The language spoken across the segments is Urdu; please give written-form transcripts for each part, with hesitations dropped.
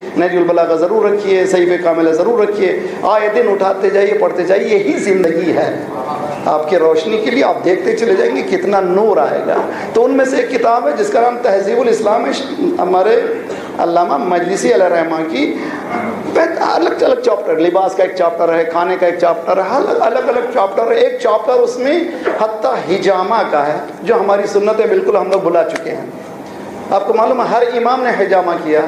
نہج البلاغہ ضرور رکھیے، صحیفہ کاملہ ضرور رکھیے، آئے دن اٹھاتے جائیے، پڑھتے جائیے، یہی زندگی ہے آپ کی روشنی کے لیے۔ آپ دیکھتے چلے جائیں گے کتنا نور آئے گا۔ تو ان میں سے ایک کتاب ہے جس کا نام تہذیب الاسلام ہے، ہمارے علامہ مجلسی علیہ رحمہ کی۔ الگ الگ چاپٹر، لباس کا ایک چاپٹر ہے، کھانے کا ایک چاپٹر ہے، الگ الگ چاپٹر ہے۔ ایک چاپٹر اس میں حتیٰ حجامہ کا ہے، جو ہماری سنت ہے، بالکل ہم لوگ بلا چکے ہیں۔ آپ کو معلوم ہے ہر امام نے حجامہ کیا۔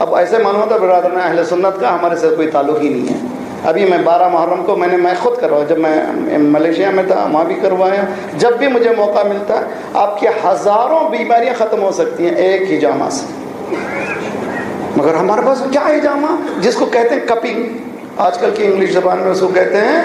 اب ایسے معلوم ہوتا ہے برادران اہل سنت کا ہمارے سے کوئی تعلق ہی نہیں ہے۔ ابھی میں 12 محرم کو میں خود کروایا، جب میں ملیشیا میں تھا وہاں بھی کروایا۔ جب بھی مجھے موقع ملتا ہے، آپ کی ہزاروں بیماریاں ختم ہو سکتی ہیں ایک حجامہ سے۔ مگر ہمارے پاس کیا حجامہ، جس کو کہتے ہیں کپنگ، آج کل کی انگلش زبان میں اس کو کہتے ہیں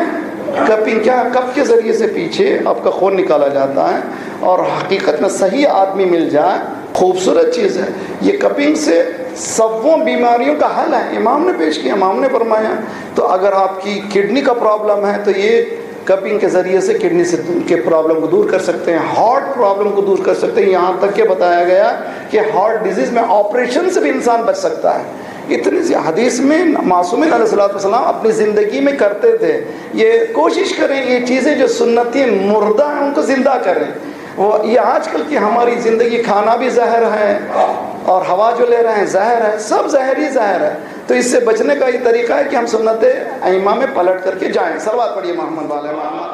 کپنگ۔ کیا کپ کے ذریعے سے پیچھے آپ کا خون نکالا جاتا ہے، اور حقیقت میں صحیح آدمی مل جائے خوبصورت چیز ہے۔ یہ کپنگ سے سبوں بیماریوں کا حل ہے، امام نے پیش کیا، امام نے فرمایا۔ تو اگر آپ کی کڈنی کا پرابلم ہے تو یہ کپنگ کے ذریعے سے کڈنی سے کے پرابلم کو دور کر سکتے ہیں، ہارٹ پرابلم کو دور کر سکتے ہیں، یہاں تک کہ بتایا گیا کہ ہارٹ ڈیزیز میں آپریشن سے بھی انسان بچ سکتا ہے۔ اتنی سی حدیث میں معصومین علیہ الصلوۃ والسلام اپنی زندگی میں کرتے تھے۔ یہ کوشش کریں یہ چیزیں جو سنتی مردہ ہیں ان کو زندہ کریں۔ یہ آج کل کی ہماری زندگی، کھانا بھی زہر ہے اور ہوا جو لے رہے ہیں زہر ہے، سب زہر ہی زہر ہے۔ تو اس سے بچنے کا یہ طریقہ ہے کہ ہم سنت ائمہ میں پلٹ کر کے جائیں۔ صلوات پڑھیے محمد والے محمد۔